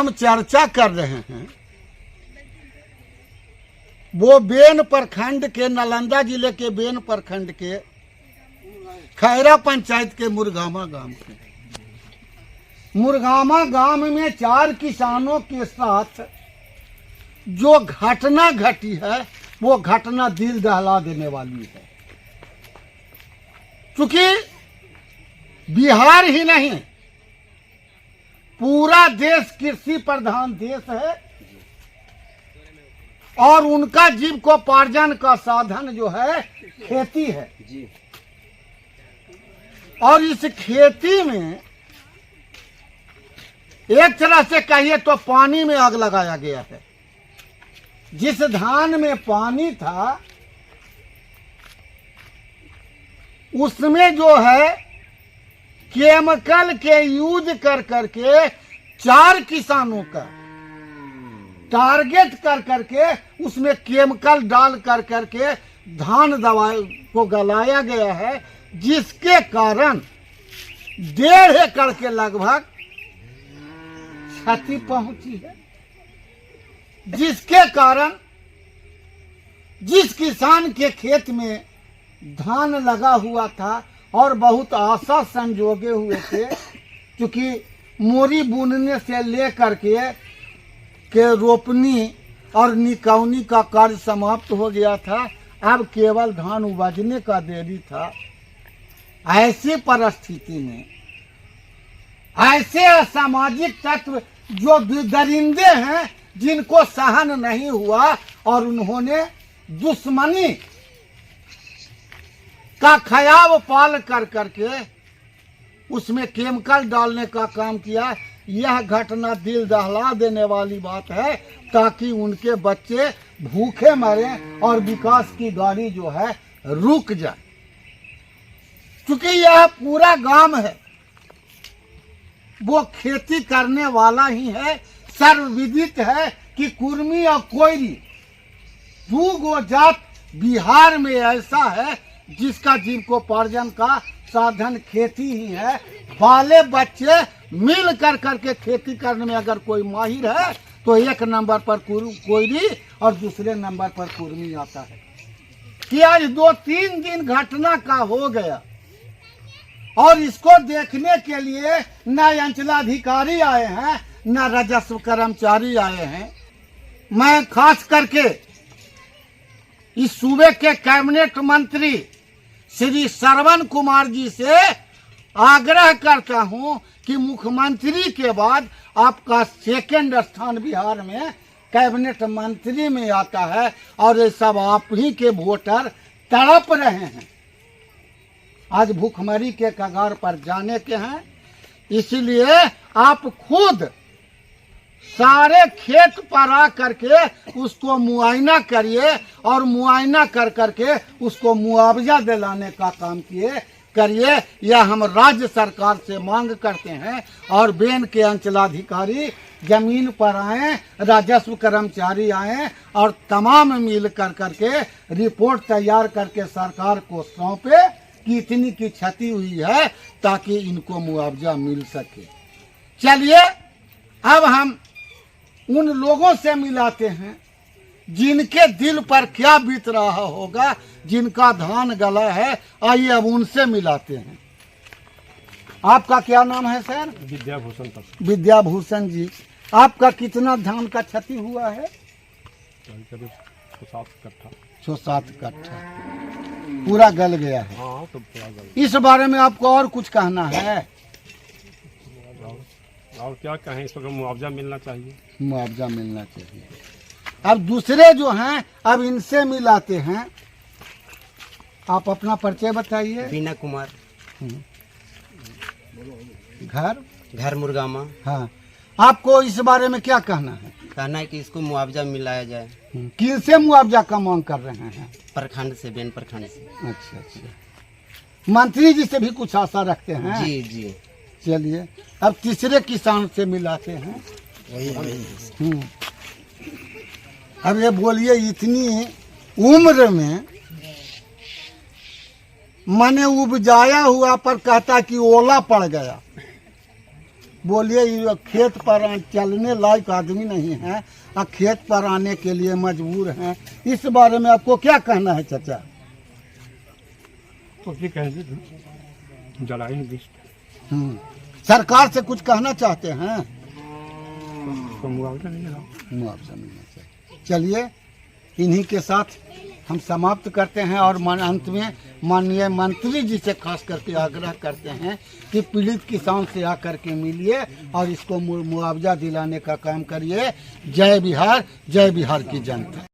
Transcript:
हम चर्चा कर रहे हैं वो बेन प्रखंड के, नालंदा जिले के बेन प्रखंड के खैरा पंचायत के मुरगामा गांव के। मुरगामा गांव में 4 किसानों के साथ जो घटना घटी है वो घटना दिल दहला देने वाली है। क्योंकि बिहार ही नहीं पूरा देश कृषि प्रधान देश है और उनका जीविकोपार्जन का साधन जो है खेती है जी। और इस खेती में एक तरह से कहिए तो पानी में आग लगाया गया है। जिस धान में पानी था उसमें जो है केमिकल के यूज कर करके 4 किसानों का टारगेट कर करके उसमें केमिकल डाल कर करके धान दवाई को गलाया गया है, जिसके कारण 1.5 एकड़ के लगभग क्षति पहुंची है। जिसके कारण जिस किसान के खेत में धान लगा हुआ था और बहुत आशा संजोगे हुए थे, क्योंकि मोरी बुनने से लेकर के रोपनी और निकौनी का कार्य समाप्त हो गया था, अब केवल धान उबजने का देरी था। ऐसी परिस्थिति में ऐसे असामाजिक तत्व जो दरिंदे हैं जिनको सहन नहीं हुआ और उन्होंने दुश्मनी का खयाल पाल कर करके उसमें केमिकल डालने का काम किया। यह घटना दिल दहला देने वाली बात है, ताकि उनके बच्चे भूखे मरे और विकास की गाड़ी जो है रुक जाए। क्योंकि यह पूरा गांव है वो खेती करने वाला ही है। सर्वविदित है कि कुर्मी और कोयरी 2 जात बिहार में ऐसा है जिसका जीविकोपार्जन का साधन खेती ही है। बाले बच्चे मिल कर करके खेती करने में अगर कोई माहिर है तो 1 नंबर पर कोयरी और दूसरे नंबर पर कुर्मी आता है। कि आज 2-3 दिन घटना का हो गया और इसको देखने के लिए न अंचलाधिकारी आए हैं न राजस्व कर्मचारी आए हैं। मैं खास करके इस सूबे के कैबिनेट मंत्री श्री श्रवण कुमार जी से आग्रह करता हूं कि मुख्यमंत्री के बाद आपका 2nd स्थान बिहार में कैबिनेट मंत्री में आता है और ये सब आप ही के वोटर तड़प रहे हैं। आज भूखमरी के कगार पर जाने के हैं, इसलिए आप खुद सारे खेत पर आ करके उसको मुआयना करिए और मुआयना कर करके उसको मुआवजा दिलाने का काम करिए। यह हम राज्य सरकार से मांग करते हैं और बेन के अंचलाधिकारी जमीन पर आए, राजस्व कर्मचारी आए और तमाम मिल कर करके रिपोर्ट तैयार करके सरकार को सौंपे कि इतनी की क्षति हुई है ताकि इनको मुआवजा मिल सके। चलिए अब हम उन लोगों से मिलाते हैं जिनके दिल पर क्या बीत रहा होगा, जिनका धान गला है। आइए अब उनसे मिलाते हैं। आपका क्या नाम है सर? विद्याभूषण। विद्याभूषण जी, आपका कितना धान का क्षति हुआ है? 6-7 कट्ठा पूरा गल गया है। हाँ, तो पूरा गल। इस बारे में आपको और कुछ कहना है? और क्या कहें, इस वक्त मुआवजा मिलना चाहिए। मुआवजा मिलना चाहिए। अब दूसरे जो हैं अब इनसे मिलाते हैं। आप अपना परिचय बताइए। बीना कुमार। घर मुरगामा। हाँ, आपको इस बारे में क्या कहना है? कहना है कि इसको मुआवजा मिलाया जाए। किनसे मुआवजा का मांग कर रहे हैं? प्रखंड से, बेन प्रखंड से। अच्छा। मंत्री जी से भी कुछ आशा रखते हैं? जी जी। चलिए अब तीसरे किसान से मिलाते हैं। वही। अब ये बोलिए, इतनी उम्र में मैंने उपजाया हुआ पर कहता कि ओला पड़ गया, बोलिए ये खेत पर चलने लायक आदमी नहीं है और खेत पर आने के लिए मजबूर हैं। इस बारे में आपको क्या कहना है चाचा? तो ये कहेंगे जलाएंगे बीच सरकार से कुछ कहना चाहते हैं? तो मुआवजा नहीं है। मुआवजा मिलना चाहिए। चलिए इन्हीं के साथ हम समाप्त करते हैं और अंत में माननीय मंत्री जी से खास करके आग्रह करते हैं कि पीड़ित किसान से आकर के मिलिए और इसको मुआवजा दिलाने का काम करिए। जय बिहार की जनता।